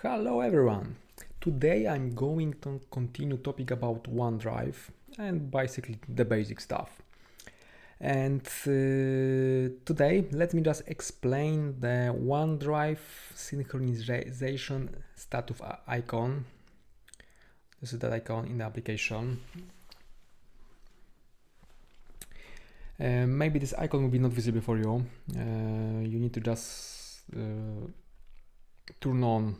Hello everyone! Today I'm going to continue topic about OneDrive and basically the basic stuff. And today let me just explain the OneDrive synchronization status icon. This is the icon in the application. Maybe this icon will be not visible for you. You need to just turn on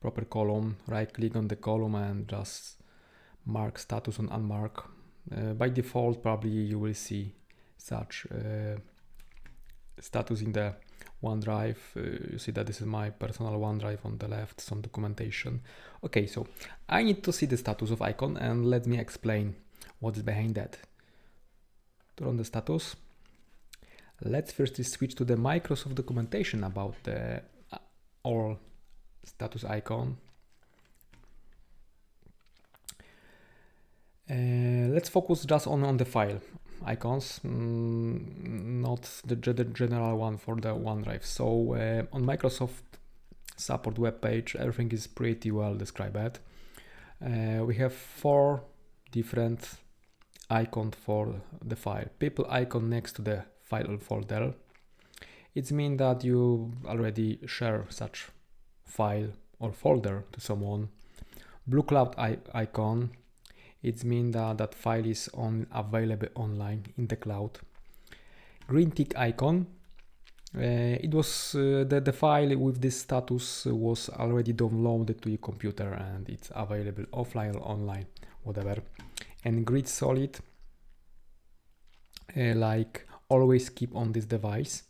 proper column, right click on the column and just mark status on unmark. By default probably you will see such status in the OneDrive. You see that this is my personal OneDrive on the left, some documentation. Okay, so I need to see the status of icon and let me explain what is behind that. Turn on the status. Let's first switch to the Microsoft documentation about the all status icon. Let's focus just on the file icons, not the general one for the OneDrive. So on Microsoft support webpage, everything is pretty well described. We have 4 different icons for the file. People icon next to the file folder. It means that you already share such file or folder to someone. Blue cloud icon, it means that that file is available online in the cloud. Green tick icon, it was the file with this status was already downloaded to your computer and it's available offline or online, whatever. And grid solid, like always keep on this device.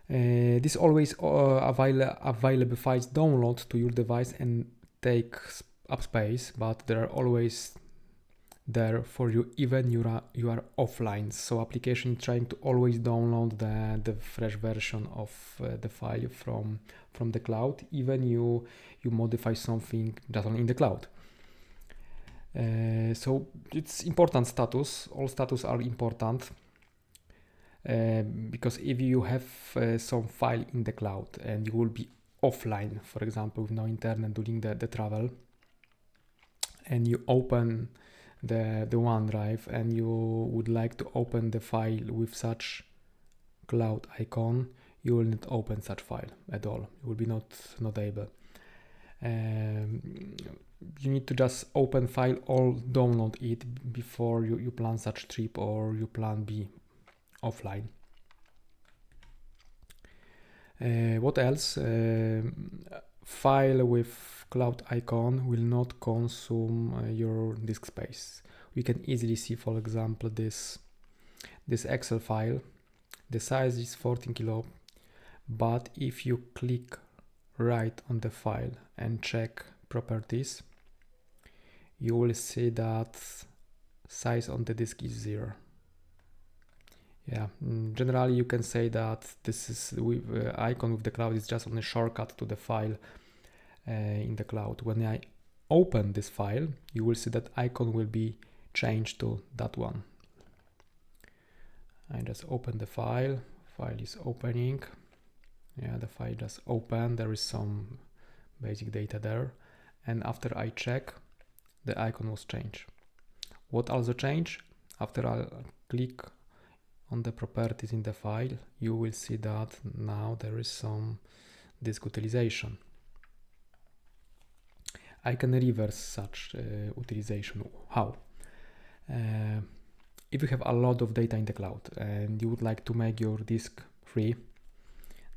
This always available files download to your device and take up space, but they're always there for you even you are offline. So application trying to always download the fresh version of the file from the cloud, even you modify something just in the cloud. So it's important status. All status are important. Because if you have some file in the cloud and you will be offline, for example, with no internet during the travel, and you open the OneDrive and you would like to open the file with such cloud icon, you will not open such file at all. You will be not able. You need to just open file or download it before you plan such trip or you plan be offline. What else? File with cloud icon will not consume your disk space. We can easily see, for example, this Excel file. The size is 14 kilo, but if you click right on the file and check properties, you will see that size on the disk is 0. Yeah, generally you can say that this is icon with the cloud is just on a shortcut to the file in the cloud. When I open this file, you will see that icon will be changed to that one. I just open the file. File is opening. Yeah, the file just opened. There is some basic data there, and after I check, the icon was changed. What also changed? After I click on the properties in the file, you will see that now there is some disk utilization. I can reverse such utilization. How? If you have a lot of data in the cloud and you would like to make your disk free,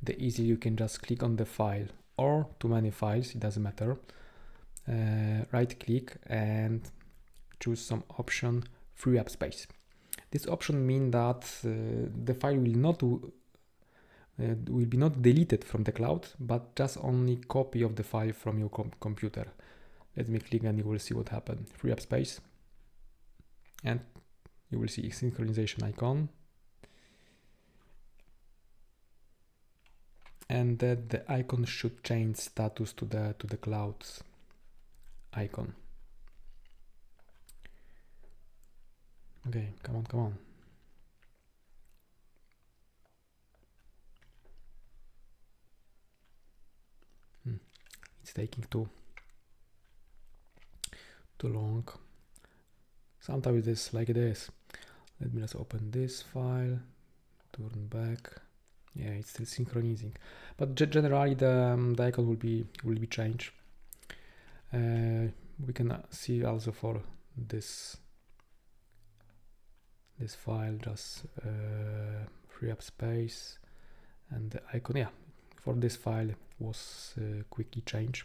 the easy you can just click on the file or too many files, it doesn't matter. Right click and choose some option, free up space. This option means that the file will be not deleted from the cloud, but just only copy of the file from your computer. Let me click and you will see what happened. Free up space, and you will see synchronization icon, and that the icon should change status to the cloud icon. Okay, come on. taking too long. Sometimes it is like this. Let me just open this file, turn back. Yeah, it's still synchronizing, but generally the icon will be changed. We can see also for this file, just free up space, and the icon, yeah, for this file was quickly changed.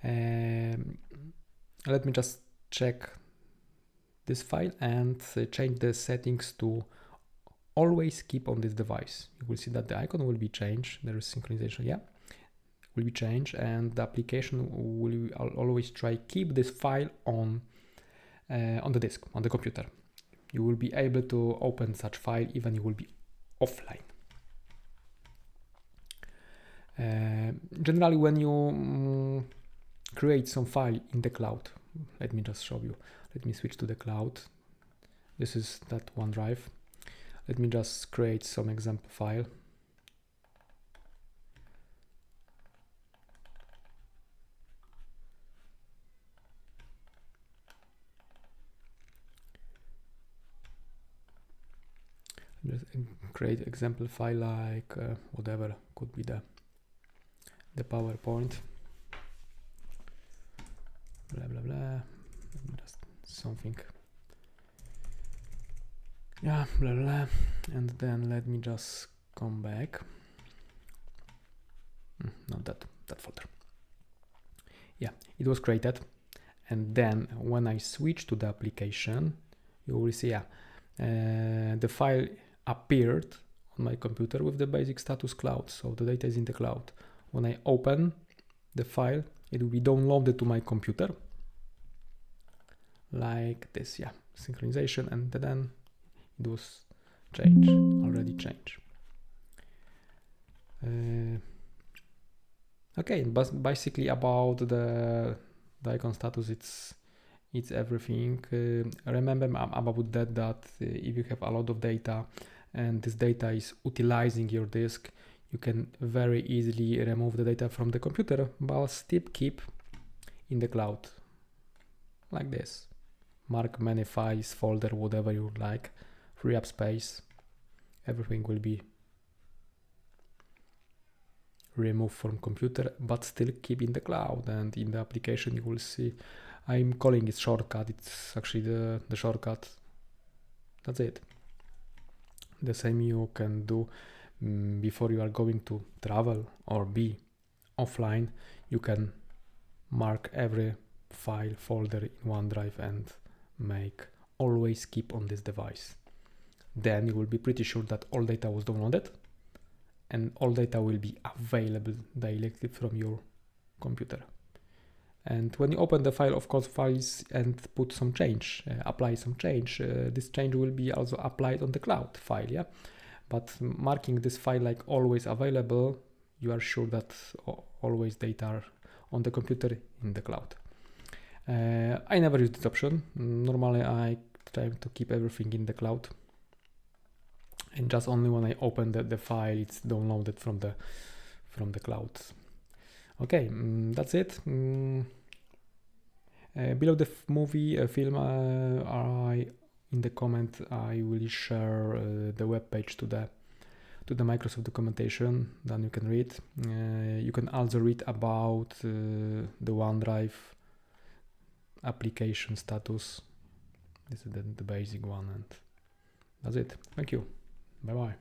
Let me just check this file and change the settings to always keep on this device. You will see that the icon will be changed. There is synchronization, yeah, will be changed, and the application will always try keep this file on the disk, on the computer. You will be able to open such file even you will be offline. Generally, when you create some file in the cloud, let me just show you. Let me switch to the cloud. This is that OneDrive. Let me just create some example file. Just create example file like whatever, could be the PowerPoint. Blah blah blah. Just something. Yeah, blah blah. And then let me just come back. Not that folder. Yeah, it was created. And then when I switch to the application, you will see, yeah, the file appeared on my computer with the basic status cloud. So the data is in the cloud. When I open the file, it will be downloaded to my computer. Like this, yeah, synchronization, and then it was changed, already changed. Okay, but basically about the icon status, it's everything. Remember about that if you have a lot of data and this data is utilizing your disk, you can very easily remove the data from the computer, but still keep in the cloud, like this. Mark many files, folder, whatever you would like, free up space, everything will be removed from computer, but still keep in the cloud. And in the application you will see, I'm calling it shortcut, it's actually the shortcut. That's it. The same you can do before you are going to travel or be offline. You can mark every file folder in OneDrive and make always keep on this device. Then you will be pretty sure that all data was downloaded and all data will be available directly from your computer. And when you open the file, of course, files and put some change, apply some change, this change will be also applied on the cloud file, yeah? But marking this file like always available, you are sure that always data are on the computer in the cloud. I never use this option. Normally I try to keep everything in the cloud. And just only when I open the file, it's downloaded from the cloud. Okay, that's it. Below the film, in the comment I will share the web page to the Microsoft documentation. Then you can read. You can also read about the OneDrive application status. This is the basic one, and that's it. Thank you. Bye bye.